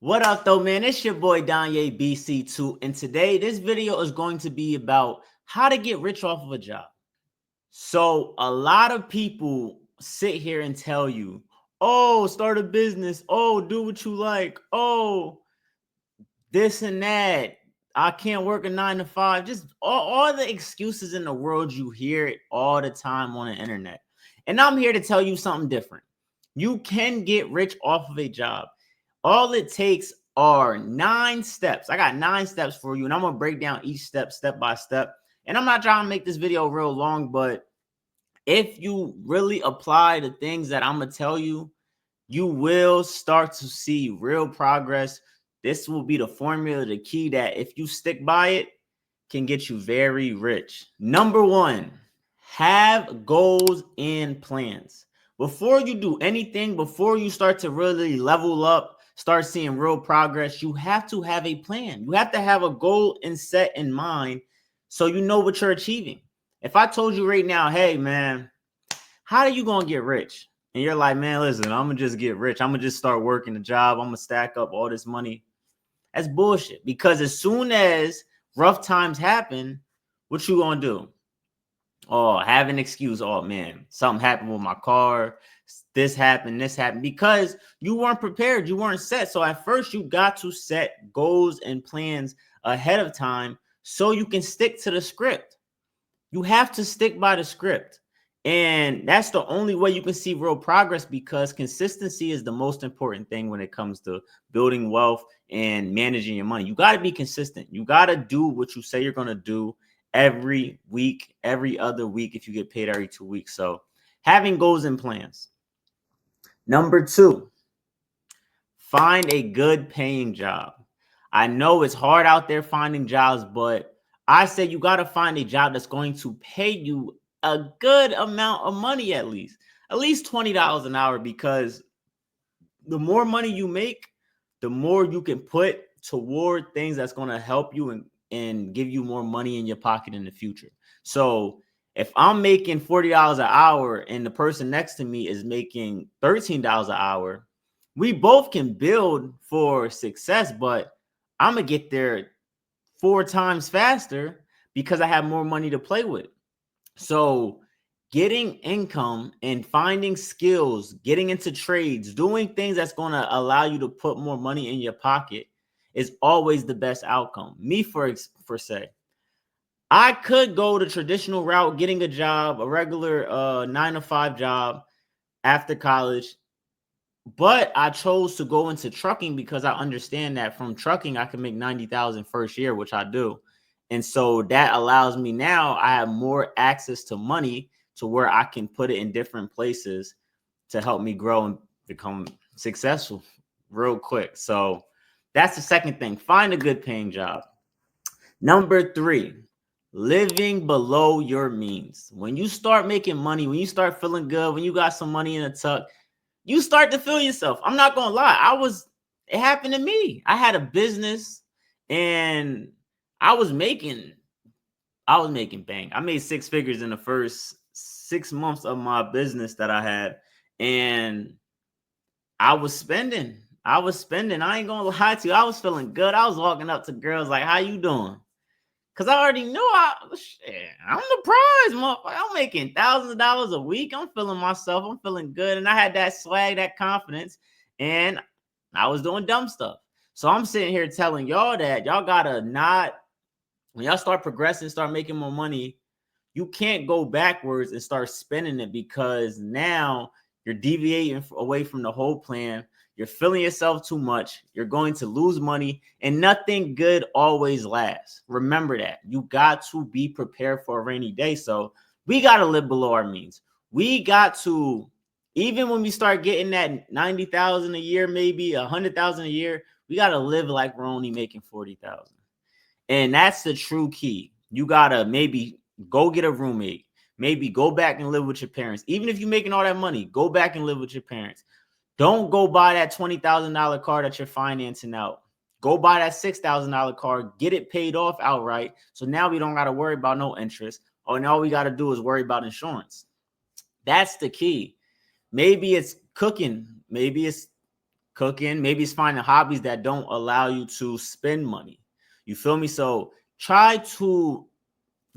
What up, though, man? It's your boy Danye BC2, and today this video is going to be about how to get rich off of a job. So, a lot of people sit here and tell you, "Oh, start a business. Oh, do what you like. Oh, this and that. I can't work a 9 to 5." Just all the excuses in the world. You hear it all the time on the internet, and I'm here to tell you something different. You can get rich off of a job. All it takes are 9 steps. I got 9 steps for you, and I'm gonna break down each step by step. And I'm not trying to make this video real long, but if you really apply the things that I'm gonna tell you, you will start to see real progress. This will be the formula, the key that if you stick by it, can get you very rich. Number one, have goals and plans. Before you do anything, before you start to really level up, start seeing real progress, you have to have a plan. You have to have a goal and set in mind so you know what you're achieving. If I told you right now, hey man, how are you gonna get rich? And you're like, man, listen, I'm gonna just get rich. I'm gonna just start working a job. I'm gonna stack up all this money. That's bullshit. Because as soon as rough times happen, what you gonna do? Oh, have an excuse. Oh man, something happened with my car. This happened, this happened. Because you weren't prepared, you weren't set. So at first, you got to set goals and plans ahead of time so you can stick to the script. You have to stick by the script. And that's the only way you can see real progress, because consistency is the most important thing when it comes to building wealth and managing your money. You got to be consistent. You got to do what you say you're going to do every week, every other week if you get paid every 2 weeks. So having goals and plans. Number two, find a good paying job. I know it's hard out there finding jobs, but I say you got to find a job that's going to pay you a good amount of money, at least $20 an hour, because the more money you make, the more you can put toward things that's going to help you and give you more money in your pocket in the future. So if I'm making $40 an hour and the person next to me is making $13 an hour, we both can build for success, but I'm going to get there 4 times faster because I have more money to play with. So getting income and finding skills, getting into trades, doing things that's going to allow you to put more money in your pocket is always the best outcome. Me, for say, I could go the traditional route, getting a job, a regular 9 to 5 job after college, but I chose to go into trucking because I understand that from trucking I can make 90,000 first year, which I do. And so that allows me, now I have more access to money to where I can put it in different places to help me grow and become successful real quick. So that's the second thing. Find a good paying job. Number three, living below your means. When you start making money, when you start feeling good, when you got some money in a tuck, you start to feel yourself. I'm not gonna lie. It happened to me. I had a business and I was making bank. I made 6 figures in the first 6 months of my business that I had. And I was spending. I ain't gonna lie to you. I was feeling good. I was walking up to girls like, how you doing? Cause I already knew I'm the prize, motherfucker. I'm making thousands of dollars a week. I'm feeling myself. I'm feeling good. And I had that swag, that confidence, and I was doing dumb stuff. So I'm sitting here telling y'all that y'all gotta not, when y'all start progressing, start making more money, you can't go backwards and start spending it, because now you're deviating away from the whole plan. You're feeling yourself too much. You're going to lose money, and nothing good always lasts. Remember that. You got to be prepared for a rainy day. So we got to live below our means. We got to, even when we start getting that 90,000 a year, maybe 100,000 a year, we got to live like we're only making 40,000. And that's the true key. You got to maybe go get a roommate. Maybe go back and live with your parents. Even if you're making all that money, go back and live with your parents. Don't go buy that $20,000 car that you're financing out. Go buy that $6,000 car, get it paid off outright. So now we don't got to worry about no interest. Oh, and all we got to do is worry about insurance. That's the key. Maybe it's cooking. Maybe it's cooking. Maybe it's finding hobbies that don't allow you to spend money. You feel me? So try to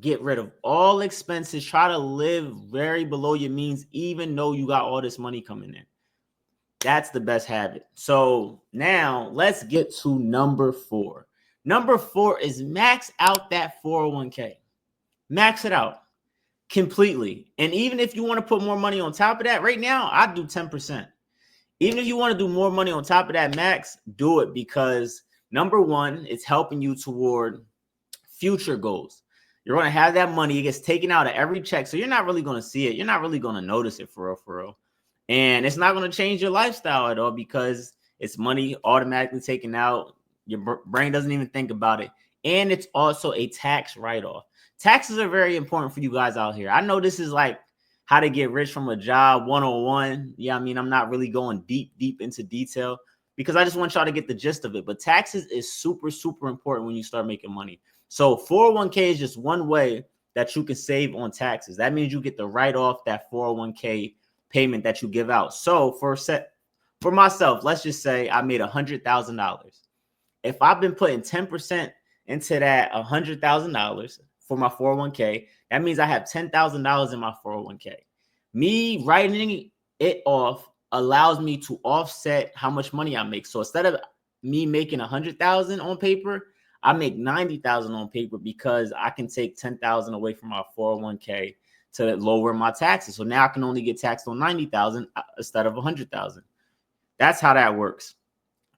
get rid of all expenses. Try to live very below your means, even though you got all this money coming in. That's the best habit. So now let's get to number 4. Number 4 is max out that 401k. Max it out completely. And even if you want to put more money on top of that, right now, I do 10%. Even if you want to do more money on top of that max, do it, because number 1, it's helping you toward future goals. You're going to have that money. It gets taken out of every check. So you're not really going to see it. You're not really going to notice it for real. And it's not going to change your lifestyle at all, because it's money automatically taken out. Your brain doesn't even think about it. And it's also a tax write-off. Taxes are very important for you guys out here. I know this is like how to get rich from a job 101. Yeah, I mean, I'm not really going deep into detail, because I just want y'all to get the gist of it. But taxes is super, super important when you start making money. So 401k is just one way that you can save on taxes. That means you get to write off that 401k payment that you give out. So for myself, let's just say I made $100,000. If I've been putting 10% into that $100,000 for my 401k, that means I have $10,000 in my 401k. Me writing it off allows me to offset how much money I make. So instead of me making $100,000 on paper, I make $90,000 on paper, because I can take $10,000 away from my 401k to lower my taxes. So now I can only get taxed on $90,000 instead of $100,000. That's how that works.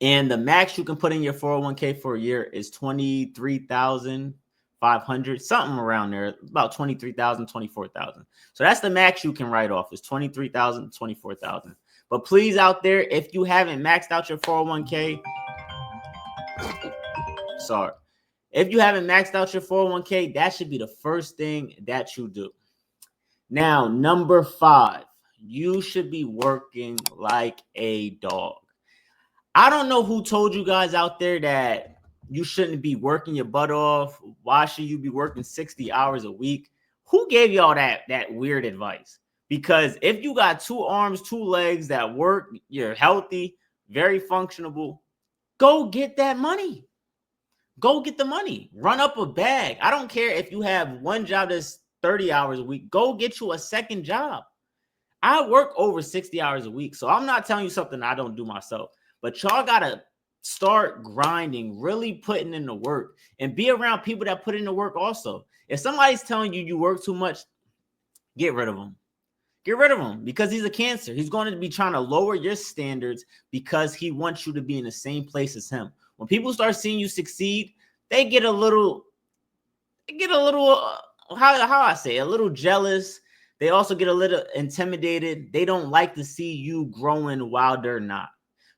And the max you can put in your 401k for a year is $23,500, something around there, about $23,000, $24,000. So that's the max you can write off, is $23,000, $24,000. But please, out there, if you haven't maxed out your 401k, if you haven't maxed out your 401k, that should be the first thing that you do. Now, number 5, you should be working like a dog. I don't know who told you guys out there that you shouldn't be working your butt off. Why should you be working 60 hours a week? Who gave y'all that weird advice? Because if you got 2 arms, 2 legs that work, you're healthy, very functional, go get that money. Go get the money. Run up a bag. I don't care if you have one job that's 30 hours a week. Go get you a second job. I work over 60 hours a week, so I'm not telling you something I don't do myself. But y'all got to start grinding, really putting in the work, and be around people that put in the work also. If somebody's telling you you work too much, get rid of them. Get rid of him, because he's a cancer. He's going to be trying to lower your standards because he wants you to be in the same place as him. When people start seeing you succeed, they get a little how I say, a little jealous. They also get a little intimidated. They don't like to see you growing while they're not.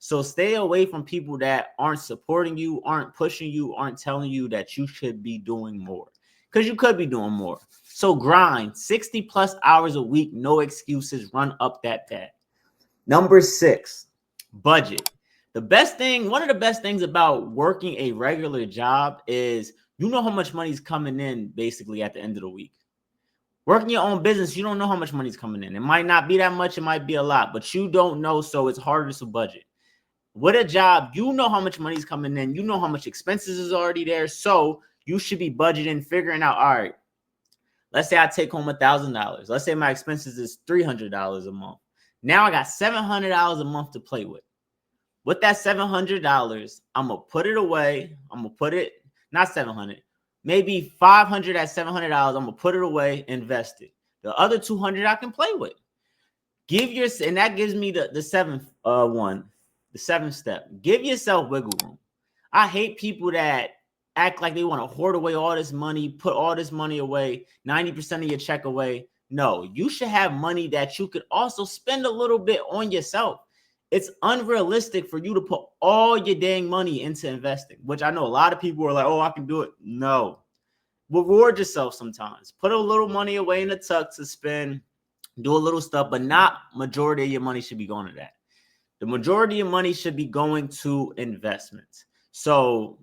So stay away from people that aren't supporting you, aren't pushing you, aren't telling you that you should be doing more, because you could be doing more. So grind 60 plus hours a week. No excuses. Run up that bag. Number 6, budget. One of the best things about working a regular job is you know how much money's coming in basically at the end of the week. Working your own business, you don't know how much money's coming in. It might not be that much. It might be a lot, but you don't know. So it's harder to budget. With a job, you know how much money's coming in. You know how much expenses is already there. So you should be budgeting, figuring out, all right, let's say I take home $1,000. Let's say my expenses is $300 a month. Now I got $700 a month to play with. With that $700, I'm going to put it away. I'm going to put it, not $700, maybe $500 at $700. I'm going to put it away, invest it. The other $200 I can play with. And that gives me the seventh the 7th step. Give yourself wiggle room. I hate people that act like they want to hoard away all this money, put all this money away, 90% of your check away. No, you should have money that you could also spend a little bit on yourself. It's unrealistic for you to put all your dang money into investing, which I know a lot of people are like, oh, I can do it. No. Reward yourself sometimes. Put a little money away in the tuck to spend, do a little stuff, but not majority of your money should be going to that. The majority of money should be going to investments. So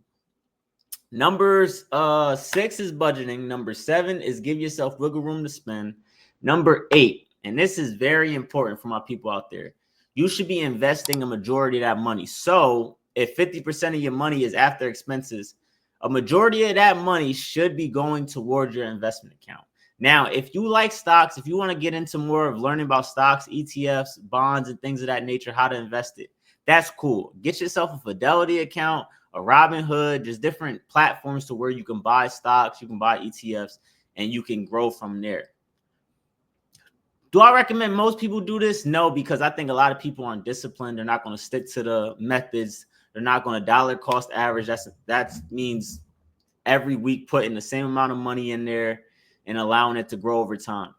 number 6 is budgeting. Number 7 is give yourself wiggle room to spend. Number 8, and this is very important for my people out there, you should be investing a majority of that money. So if 50% of your money is after expenses, a majority of that money should be going towards your investment account. Now, if you like stocks, if you want to get into more of learning about stocks, ETFs, bonds, and things of that nature, how to invest it, that's cool. Get yourself a Fidelity account, a Robinhood, just different platforms to where you can buy stocks, you can buy ETFs, and you can grow from there. Do I recommend most people do this? No, because I think a lot of people aren't disciplined. They're not going to stick to the methods. They're not going to dollar cost average. That means every week putting the same amount of money in there and allowing it to grow over time.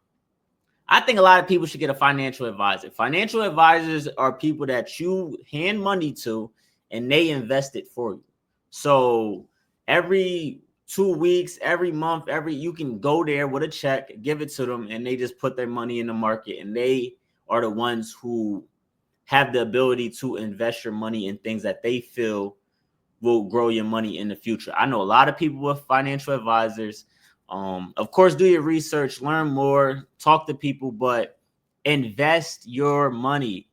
I think a lot of people should get a financial advisor. Financial advisors are people that you hand money to and they invest it for you. So every 2 weeks, every month, you can go there with a check, give it to them, and they just put their money in the market. And they are the ones who have the ability to invest your money in things that they feel will grow your money in the future. I know a lot of people with financial advisors. Of course, do your research, learn more, talk to people, but invest your money.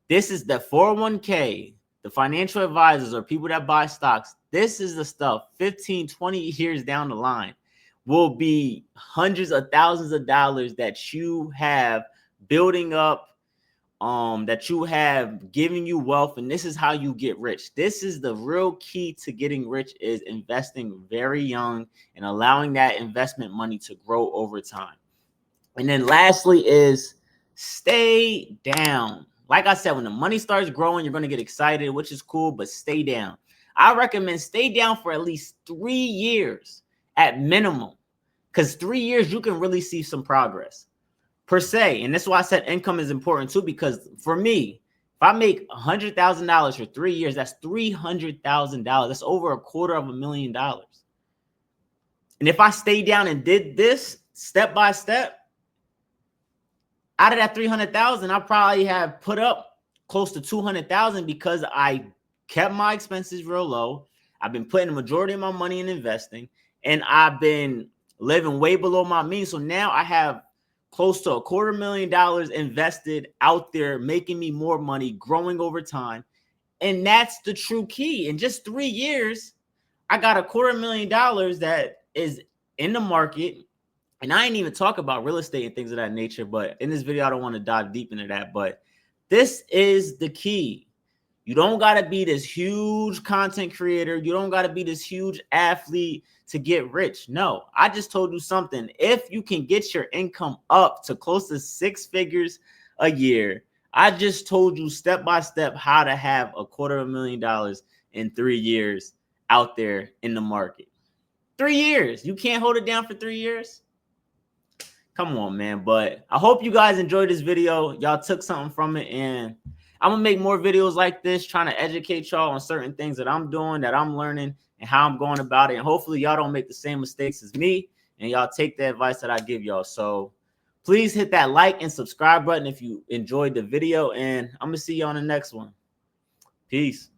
This is the 401k, the financial advisors or people that buy stocks. This is the stuff 15, 20 years down the line will be hundreds of thousands of dollars that you have building up, that you have giving you wealth, and this is how you get rich. This is the real key to getting rich, is investing very young and allowing that investment money to grow over time. And then lastly is stay down. Like I said, when the money starts growing, you're going to get excited, which is cool, but stay down. I recommend stay down for at least 3 years at minimum, because 3 years you can really see some progress per se. And that's why I said income is important too, because for me, if I make $100,000 for 3 years, that's $300,000. That's over $250,000. And if I stayed down and did this step by step, out of that 300,000, I probably have put up close to 200,000 because I kept my expenses real low. I've been putting the majority of my money in investing, and I've been living way below my means. So now I have close to $250,000 invested out there, making me more money, growing over time. And that's the true key. In just 3 years, I got $250,000 that is in the market. And I ain't even talk about real estate and things of that nature, but in this video, I don't want to dive deep into that. But this is the key. You don't got to be this huge content creator. You don't got to be this huge athlete to get rich. No, I just told you something. If you can get your income up to close to 6 figures a year, I just told you step by step how to have $250,000 in 3 years out there in the market. 3 years. You can't hold it down for 3 years? Come on, man. But I hope you guys enjoyed this video. Y'all took something from it, and I'm going to make more videos like this, trying to educate y'all on certain things that I'm doing, that I'm learning, and how I'm going about it. And hopefully y'all don't make the same mistakes as me, and y'all take the advice that I give y'all. So please hit that like and subscribe button if you enjoyed the video, and I'm going to see you on the next one. Peace.